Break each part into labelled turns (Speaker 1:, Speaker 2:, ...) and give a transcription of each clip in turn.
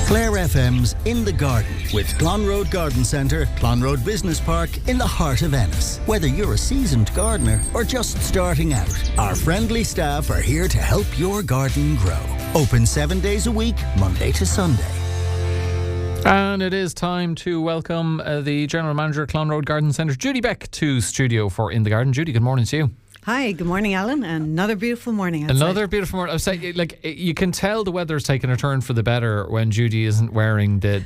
Speaker 1: Clare FM's In the Garden with Clonroad Garden Centre, Clonroad Business Park in the heart of Ennis. Whether you're a seasoned gardener or just starting out, our friendly staff are here to help your garden grow. Open 7 days a week, Monday to Sunday.
Speaker 2: And it is time to welcome the General Manager of Clonroad Garden Centre, Judy Beck, to studio for In the Garden. Judy, good morning to you.
Speaker 3: Hi, good morning, Alan, and another beautiful morning outside.
Speaker 2: Another beautiful morning. I was saying, like, you can tell the weather's taken a turn for the better when Judy isn't wearing the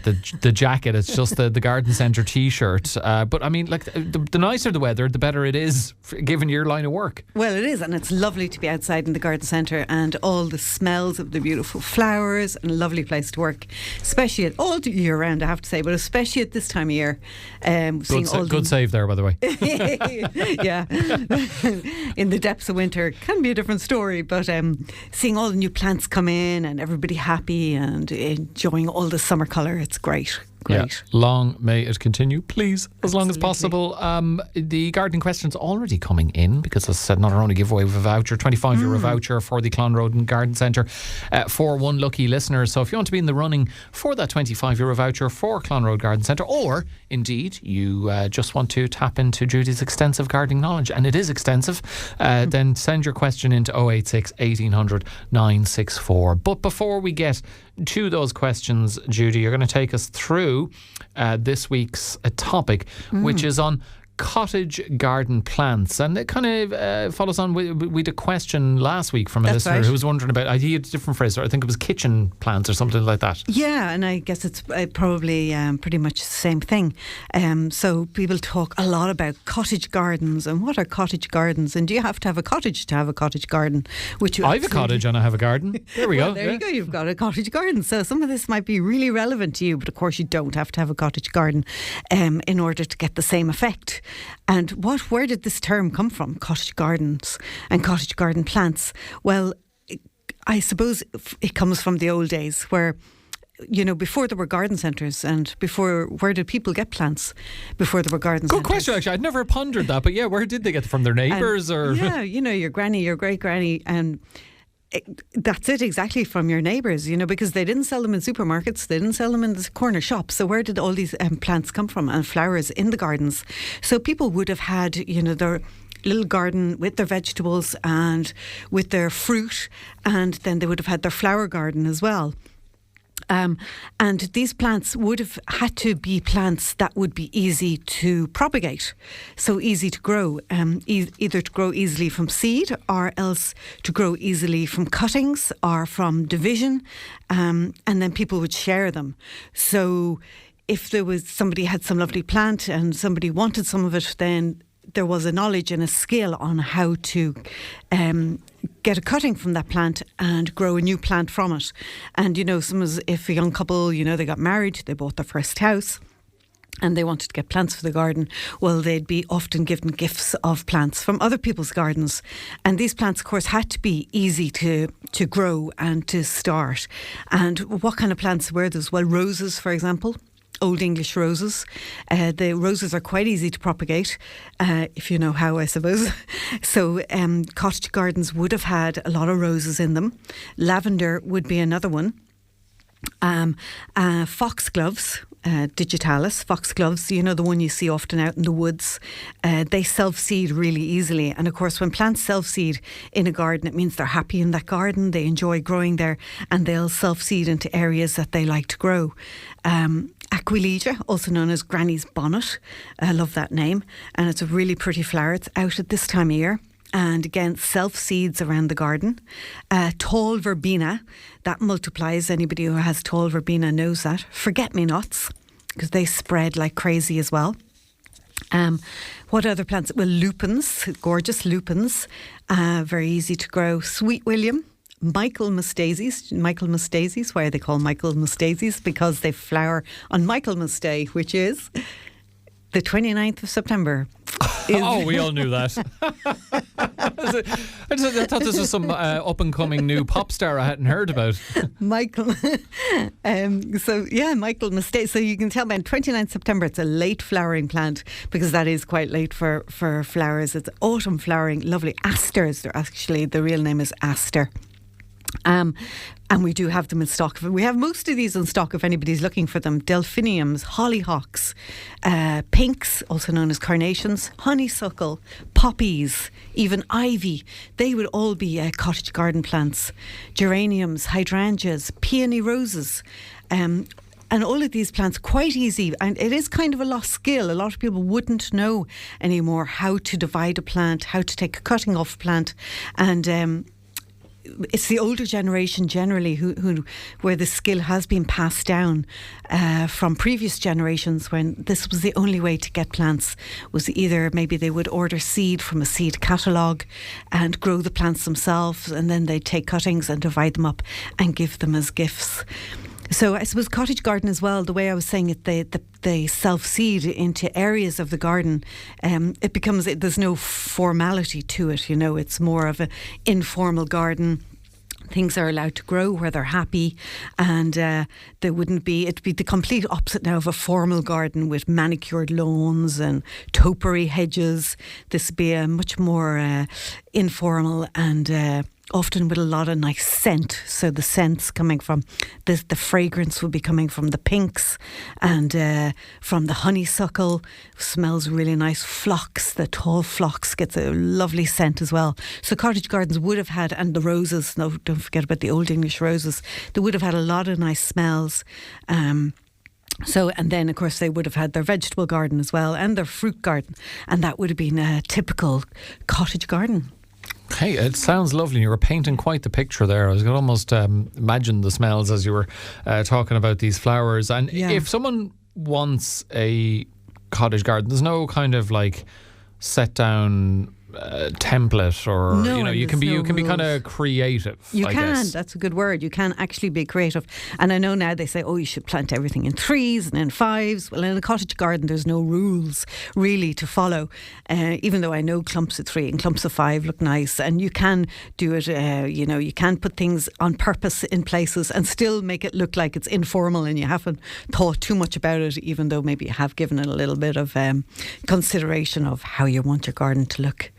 Speaker 2: jacket. It's just the garden centre T-shirt. But I mean, like, the nicer the weather, the better it is, given your line of work.
Speaker 3: Well, it is, and it's lovely to be outside in the garden centre and all the smells of the beautiful flowers, and a lovely place to work, especially all year round, I have to say, but especially at this time of year.
Speaker 2: Good save there, by the way.
Speaker 3: Yeah. In the depths of winter can be a different story, but seeing all the new plants come in and everybody happy and enjoying all the summer colour, it's great.
Speaker 2: Yeah. Long may it continue, please, as long as possible. The gardening questions already coming in, because as I said, not only giveaway of a voucher, €25 voucher for the Clonroad Garden Centre for one lucky listener. So if you want to be in the running for that €25 voucher for Clonroad Garden Centre, or indeed you just want to tap into Judy's extensive gardening knowledge, and it is extensive, then send your question into 086 1800 964. But before we get to those questions, Judy, you're going to take us through this week's topic, which is on cottage garden plants, and it kind of follows on. We had a question last week from a listener who was wondering about, he had a different phrase, I think it was kitchen plants or something like that.
Speaker 3: Yeah, and I guess it's probably pretty much the same thing. So people talk a lot about cottage gardens, and what are cottage gardens, and do you have to have a cottage to have a cottage garden?
Speaker 2: I have a cottage and I have a garden. There we go.
Speaker 3: There you go, you've got a cottage garden. So some of this might be really relevant to you, but of course you don't have to have a cottage garden in order to get the same effect. And where did this term come from, cottage gardens and cottage garden plants? Well, I suppose it comes from the old days where, you know, before there were garden centres, and where did people get plants before there were garden centres?
Speaker 2: Good question, actually. I'd never pondered that, but yeah, where did they get them from? Their neighbours? Or
Speaker 3: yeah, you know, your granny, your great granny, and that's it, exactly, from your neighbours, you know, because they didn't sell them in supermarkets, they didn't sell them in the corner shops. So where did all these plants come from, and flowers in the gardens? So people would have had, you know, their little garden with their vegetables and with their fruit, and then they would have had their flower garden as well. And these plants would have had to be plants that would be easy to propagate, so easy to grow, either to grow easily from seed, or else to grow easily from cuttings or from division, and then people would share them. So if there was somebody had some lovely plant and somebody wanted some of it, then there was a knowledge and a skill on how to get a cutting from that plant and grow a new plant from it. And, you know, if a young couple, you know, they got married, they bought their first house, and they wanted to get plants for the garden, well, they'd be often given gifts of plants from other people's gardens. And these plants, of course, had to be easy to grow and to start. And what kind of plants were those? Well, roses, for example. Old English roses. The roses are quite easy to propagate, if you know how, I suppose. So cottage gardens would have had a lot of roses in them. Lavender would be another one. Foxgloves, digitalis, foxgloves, you know, the one you see often out in the woods. They self-seed really easily. And of course, when plants self-seed in a garden, it means they're happy in that garden, they enjoy growing there, and they'll self-seed into areas that they like to grow. Aquilegia, also known as Granny's Bonnet. I love that name. And it's a really pretty flower. It's out at this time of year. And again, self-seeds around the garden. Tall verbena, that multiplies. Anybody who has tall verbena knows that. Forget-me-nots, because they spread like crazy as well. What other plants? Well, lupins, gorgeous lupins, very easy to grow. Sweet William. Michaelmas daisies. Why are they called Michaelmas daisies? Because they flower on Michaelmas Day, which is the 29th of September.
Speaker 2: Oh, we all knew that. I thought this was some up-and-coming new pop star I hadn't heard about.
Speaker 3: Michael. Michaelmas Day. So you can tell by 29th September, it's a late flowering plant, because that is quite late for flowers. It's autumn flowering, lovely asters. They're actually, the real name is aster. And we do have them in stock. We have most of these in stock if anybody's looking for them. Delphiniums, hollyhocks, pinks, also known as carnations, honeysuckle, poppies, even ivy. They would all be cottage garden plants. Geraniums, hydrangeas, peony roses. And all of these plants, quite easy. And it is kind of a lost skill. A lot of people wouldn't know anymore how to divide a plant, how to take a cutting off a plant. And it's the older generation generally who where the skill has been passed down from previous generations, when this was the only way to get plants. Was either maybe they would order seed from a seed catalogue and grow the plants themselves, and then they'd take cuttings and divide them up and give them as gifts. So I suppose cottage garden as well, the way I was saying it, they self-seed into areas of the garden. It becomes, there's no formality to it, it's more of an informal garden. Things are allowed to grow where they're happy, and it'd be the complete opposite now of a formal garden with manicured lawns and topiary hedges. This would be a much more informal and often with a lot of nice scent. So the scents coming from the fragrance would be coming from the pinks and from the honeysuckle. Smells really nice. Phlox, the tall phlox gets a lovely scent as well. So cottage gardens would have had, and the roses, no, don't forget about the old English roses, they would have had a lot of nice smells. And then, of course, they would have had their vegetable garden as well, and their fruit garden, and that would have been a typical cottage garden.
Speaker 2: Hey, it sounds lovely. You were painting quite the picture there. I was going to almost imagine the smells as you were talking about these flowers. And if someone wants a cottage garden, there's no kind of like set down template, or you can be kind of creative.
Speaker 3: I guess. That's a good word. You can actually be creative. And I know now they say, you should plant everything in 3s and in 5s. Well, in a cottage garden, there's no rules really to follow. Even though I know clumps of 3 and clumps of 5 look nice, and you can do it. You can put things on purpose in places and still make it look like it's informal, and you haven't thought too much about it, even though maybe you have given it a little bit of consideration of how you want your garden to look.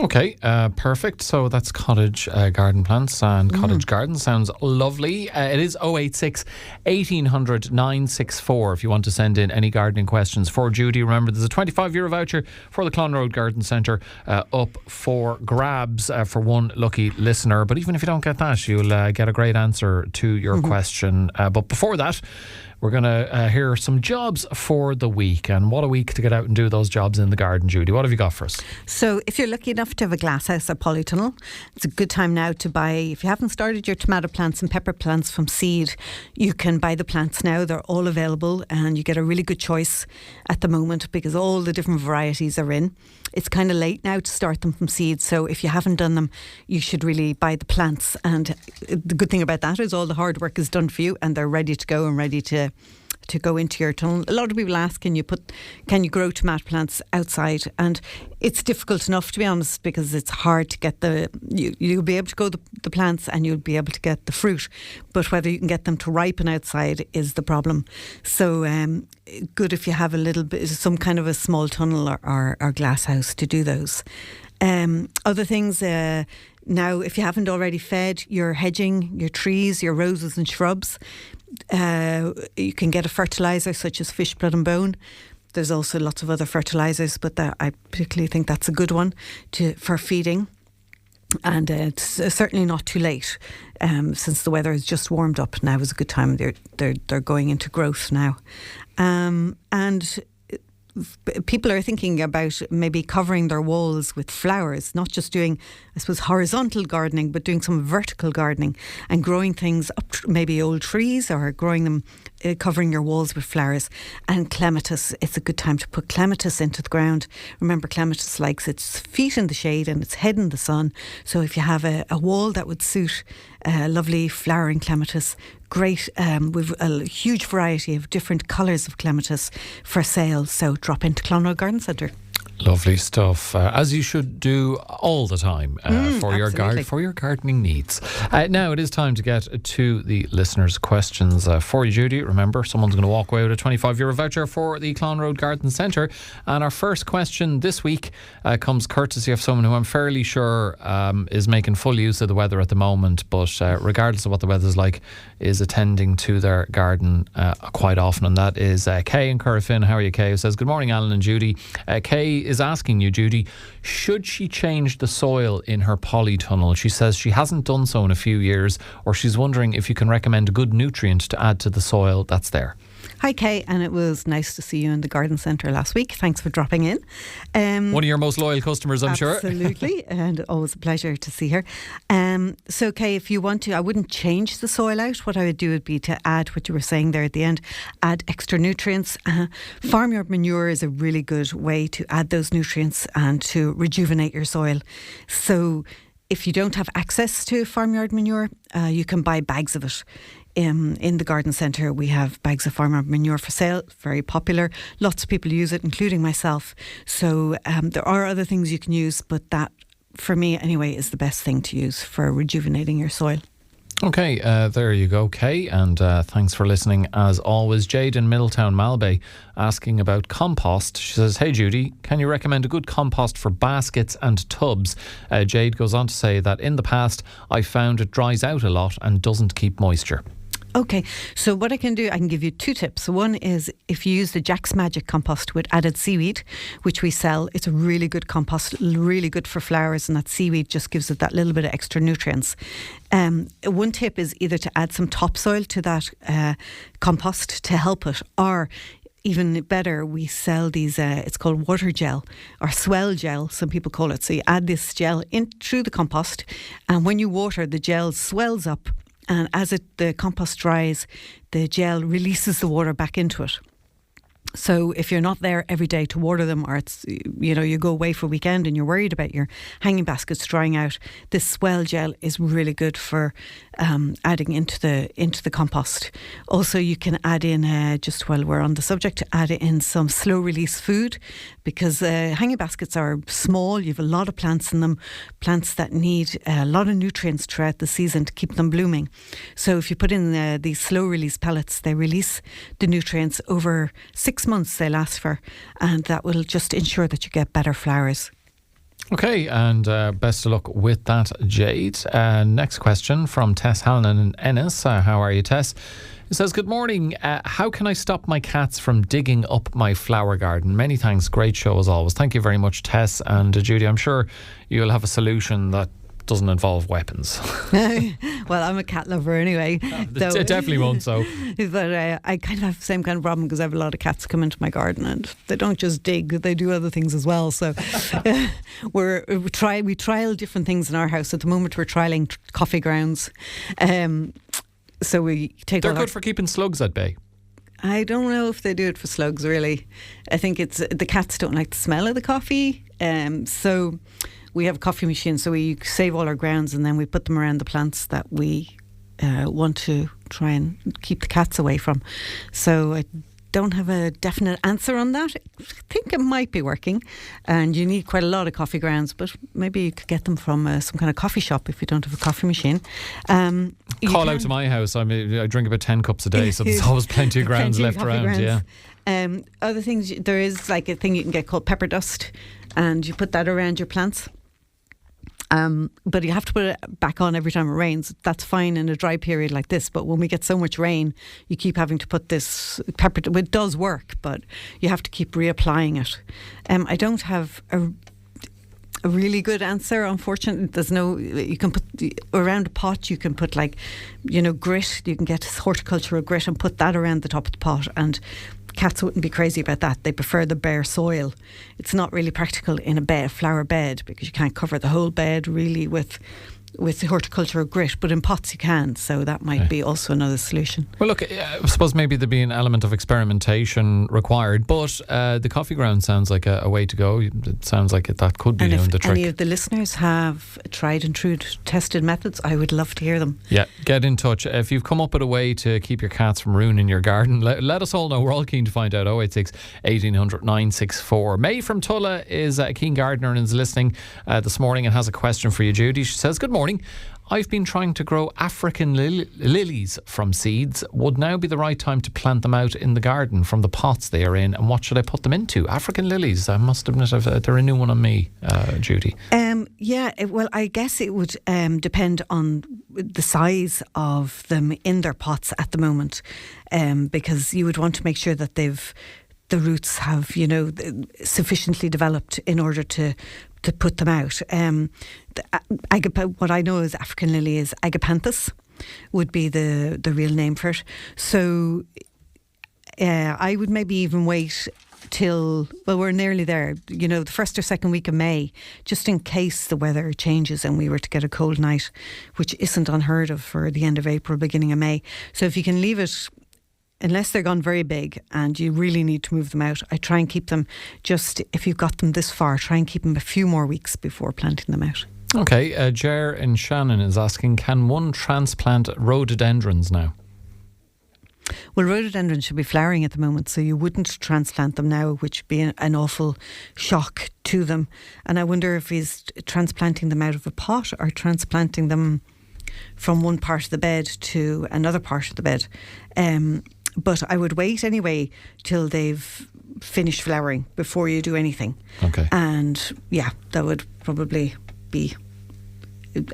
Speaker 2: Okay, perfect. So that's cottage garden plants and cottage garden. Sounds lovely. It is 086 1800 964 if you want to send in any gardening questions for Judy. Remember, there's a €25 voucher for the Clonroad Garden Centre up for grabs for one lucky listener. But even if you don't get that, you'll get a great answer to your question. But before that, we're going to hear some jobs for the week. And what a week to get out and do those jobs in the garden, Judy. What have you got for us?
Speaker 3: So if you're lucky enough to have a glasshouse or polytunnel, it's a good time now to buy, if you haven't started your tomato plants and pepper plants from seed, you can buy the plants now. They're all available, and you get a really good choice at the moment because all the different varieties are in. It's kind of late now to start them from seed, so if you haven't done them, you should really buy the plants. And the good thing about that is all the hard work is done for you, and they're ready to go and ready to go into your tunnel. A lot of people ask, can you grow tomato plants outside? And it's difficult enough, to be honest, because it's hard to get you'll be able to grow the plants and you'll be able to get the fruit, but whether you can get them to ripen outside is the problem. So good if you have a little bit, some kind of a small tunnel or glass house to do those. Other things, now if you haven't already fed your hedging, your trees, your roses and shrubs, you can get a fertiliser such as fish blood and bone. There's also lots of other fertilisers, but I particularly think that's a good one for feeding. And it's certainly not too late, since the weather has just warmed up. Now is a good time. They're going into growth now, and people are thinking about maybe covering their walls with flowers, not just doing, I suppose, horizontal gardening, but doing some vertical gardening and growing things up, maybe old trees, or growing them, covering your walls with flowers. And clematis, it's a good time to put clematis into the ground. Remember, clematis likes its feet in the shade and its head in the sun. So if you have a wall that would suit lovely flowering clematis, great. We've a huge variety of different colours of clematis for sale. So drop into Clonroad Garden Centre.
Speaker 2: Lovely stuff, as you should do all the time for your gardening needs. Now it is time to get to the listeners' questions for you, Judy. Remember, someone's going to walk away with a €25 voucher for the Clonroad Garden Centre. And our first question this week comes courtesy of someone who I'm fairly sure is making full use of the weather at the moment, but regardless of what the weather's like, is attending to their garden quite often. And that is Kay in Currafin. How are you, Kay? Who says, good morning, Alan and Judy. Kay is asking you, Judy, should she change the soil in her polytunnel? She says she hasn't done so in a few years, or she's wondering if you can recommend a good nutrient to add to the soil that's there.
Speaker 3: Hi Kay, and it was nice to see you in the garden centre last week. Thanks for dropping in.
Speaker 2: One of your most loyal customers, I'm sure.
Speaker 3: Absolutely, and always a pleasure to see her. So Kay, if you want to, I wouldn't change the soil out. What I would do would be to add what you were saying there at the end, add extra nutrients. Farmyard manure is a really good way to add those nutrients and to rejuvenate your soil. So if you don't have access to farmyard manure, you can buy bags of it. In the garden centre, we have bags of farmyard manure for sale, very popular. Lots of people use it, including myself. So there are other things you can use, but that, for me anyway, is the best thing to use for rejuvenating your soil.
Speaker 2: Okay, there you go, Kay, and thanks for listening as always. Jade in Middletown, Malbay, asking about compost. She says, hey Judy, can you recommend a good compost for baskets and tubs? Jade goes on to say that in the past I found it dries out a lot and doesn't keep moisture.
Speaker 3: Okay, so what I can do, I can give you two tips. One is if you use the Jack's Magic compost with added seaweed, which we sell, it's a really good compost, really good for flowers, and that seaweed just gives it that little bit of extra nutrients. One tip is either to add some topsoil to that compost to help it, or even better, we sell these, it's called water gel or swell gel, some people call it. So you add this gel in through the compost, and when you water, the gel swells up. And as the compost dries, the gel releases the water back into it. So if you're not there every day to water them, or it's, you go away for a weekend and you're worried about your hanging baskets drying out, this swell gel is really good for adding into the compost. Also, you can add in, just while we're on the subject, add in some slow release food, because hanging baskets are small. You have a lot of plants in them, plants that need a lot of nutrients throughout the season to keep them blooming. So if you put in these slow release pellets, they release the nutrients over 6 months they last for, and that will just ensure that you get better flowers.
Speaker 2: Okay, and best of luck with that, Jade. Next question from Tess Hallinan in Ennis. How are you, Tess? It says, good morning. How can I stop my cats from digging up my flower garden? Many thanks. Great show as always. Thank you very much, Tess. And Judy, I'm sure you'll have a solution that doesn't involve weapons.
Speaker 3: Well, I'm a cat lover anyway.
Speaker 2: It definitely won't so.
Speaker 3: But I kind of have the same kind of problem because I have a lot of cats come into my garden and they don't just dig, they do other things as well. So we trial different things in our house. At the moment we're trialling coffee grounds. So we take
Speaker 2: They're good for keeping slugs at bay.
Speaker 3: I don't know if they do it for slugs really. I think it's the cats don't like the smell of the coffee. So we have a coffee machine, so we save all our grounds and then we put them around the plants that we want to try and keep the cats away from. So I don't have a definite answer on that. I think it might be working, and you need quite a lot of coffee grounds, but maybe you could get them from some kind of coffee shop if you don't have a coffee machine.
Speaker 2: Call out to my house. I drink about 10 cups a day, so there's always plenty of grounds left around. Grounds.
Speaker 3: Yeah. Other things, there is like a thing you can get called pepper dust, and you put that around your plants. But you have to put it back on every time it rains. That's fine in a dry period like this, but when we get so much rain, you keep having to put this pepper. It does work, but you have to keep reapplying it. I don't have a really good answer, unfortunately. There's no. You can put around a pot. You can put grit. You can get horticultural grit and put that around the top of the pot, and cats wouldn't be crazy about that. They prefer the bare soil. It's not really practical in a flower bed because you can't cover the whole bed really with with horticultural grit, but in pots you can, so that might be also another solution.
Speaker 2: Well, look, I suppose maybe there'd be an element of experimentation required, but the coffee ground sounds like a way to go. It sounds like that could be
Speaker 3: and if
Speaker 2: the trick.
Speaker 3: any of the listeners have tried and true tested methods, I would love to hear them.
Speaker 2: Yeah, get in touch. If you've come up with a way to keep your cats from ruining your garden, let us all know. We're all keen to find out. 086 1800 964. May from Tulla is a keen gardener and is listening this morning and has a question for you, Judy. She says, good morning. I've been trying to grow African lilies from seeds. Would now be the right time to plant them out in the garden from the pots they are in, and what should I put them into? African lilies, I must admit, they're a new one on me, Judy.
Speaker 3: Well, I guess it would depend on the size of them in their pots at the moment, because you would want to make sure that the roots have, sufficiently developed in order to put them out. What I know is African lily is agapanthus, would be the real name for it. So I would maybe even wait till, well, we're nearly there, the first or second week of May, just in case the weather changes and we were to get a cold night, which isn't unheard of for the end of April, beginning of May. So if you can leave it, unless they're gone very big and you really need to move them out, I try and keep them, just if you've got them this far, try and keep them a few more weeks before planting them out.
Speaker 2: Okay, Ger in Shannon is asking, can one transplant rhododendrons now?
Speaker 3: Well, rhododendrons should be flowering at the moment, so you wouldn't transplant them now, which would be an awful shock to them. And I wonder if he's transplanting them out of a pot or transplanting them from one part of the bed to another part of the bed. But I would wait anyway till they've finished flowering before you do anything.
Speaker 2: Okay.
Speaker 3: And that would probably be,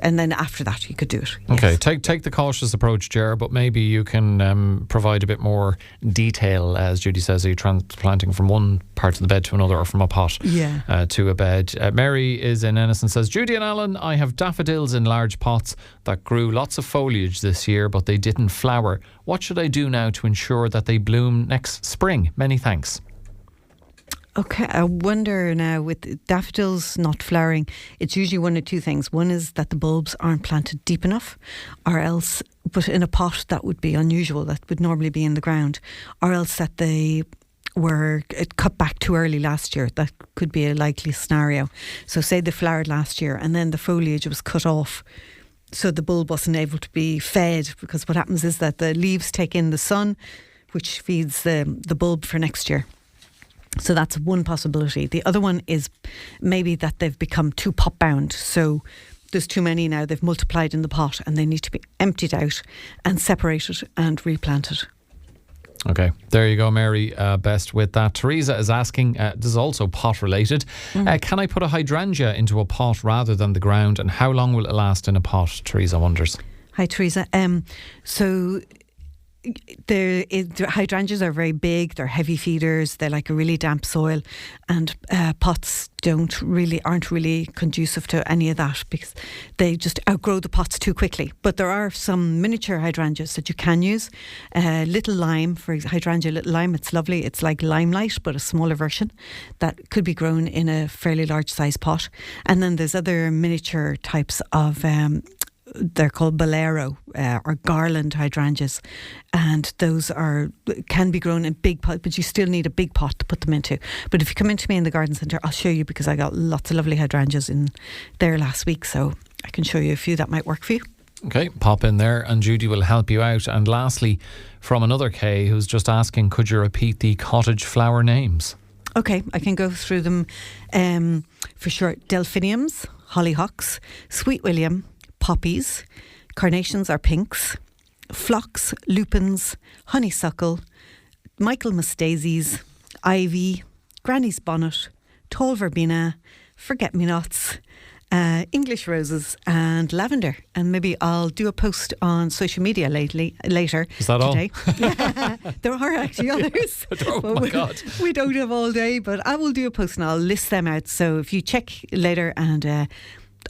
Speaker 3: and then after that you could do it.
Speaker 2: Okay,
Speaker 3: yes.
Speaker 2: take the cautious approach, Ger, but maybe you can provide a bit more detail. As Judy says, are you transplanting from one part of the bed to another, or from a pot to a bed? Mary is in Ennis and says, Judy and Alan, I have daffodils in large pots that grew lots of foliage this year, but they didn't flower. What should I do now to ensure that they bloom next spring? Many thanks.
Speaker 3: Okay, I wonder now, with daffodils not flowering, it's usually one of two things. One is that the bulbs aren't planted deep enough, or else, but in a pot that would be unusual, that would normally be in the ground, or else that they were cut back too early last year. That could be a likely scenario. So say they flowered last year and then the foliage was cut off, so the bulb wasn't able to be fed, because what happens is that the leaves take in the sun, which feeds the bulb for next year. So that's one possibility. The other one is maybe that they've become too pot bound. So there's too many now. They've multiplied in the pot and they need to be emptied out and separated and replanted.
Speaker 2: Okay, there you go, Mary. Best with that. Teresa is asking, this is also pot related. Can I put a hydrangea into a pot rather than the ground, and how long will it last in a pot? Teresa wonders.
Speaker 3: Hi, Teresa. So the hydrangeas are very big, they're heavy feeders, they like a really damp soil, and pots aren't really conducive to any of that, because they just outgrow the pots too quickly. But there are some miniature hydrangeas that you can use. Little Lime, for hydrangea Little Lime, it's lovely. It's like Limelight but a smaller version that could be grown in a fairly large size pot. And then there's other miniature types of they're called bolero or garland hydrangeas, and those can be grown in big pots, but you still need a big pot to put them into. But if you come into me in the garden centre, I'll show you, because I got lots of lovely hydrangeas in there last week, so I can show you a few that might work for you.
Speaker 2: Okay, pop in there and Judy will help you out. And lastly, from another Kay who's just asking, could you repeat the cottage flower names?
Speaker 3: Okay, I can go through them for sure. Delphiniums, hollyhocks, sweet William, poppies, carnations or pinks, phlox, lupins, honeysuckle, Michaelmas daisies, ivy, granny's bonnet, tall verbena, forget-me-nots, English roses and lavender. And maybe I'll do a post on social media later.
Speaker 2: Is that
Speaker 3: today.
Speaker 2: all?
Speaker 3: There are actually others.
Speaker 2: Oh my God.
Speaker 3: We don't have all day, but I will do a post and I'll list them out. So if you check later, and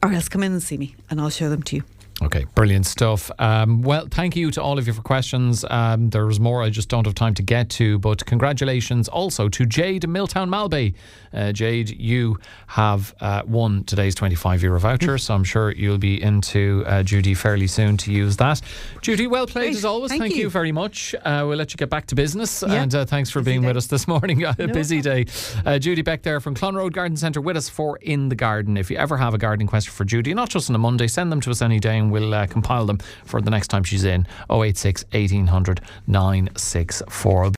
Speaker 3: or else come in and see me and I'll show them to you.
Speaker 2: Okay, brilliant stuff. Well, thank you to all of you for questions. There was more I just don't have time to get to, but congratulations also to Jade in Milltown Malbay. Jade, you have won today's €25 voucher, so I'm sure you'll be into Judy fairly soon to use that. Judy, well played. Great. As always. Thank you very much. We'll let you get back to business, and thanks for being with us this morning. Busy day. Judy Beck there from Clonroad Garden Centre with us for In the Garden. If you ever have a gardening question for Judy, not just on a Monday, send them to us any day and we'll compile them for the next time she's in. 086 1800 964.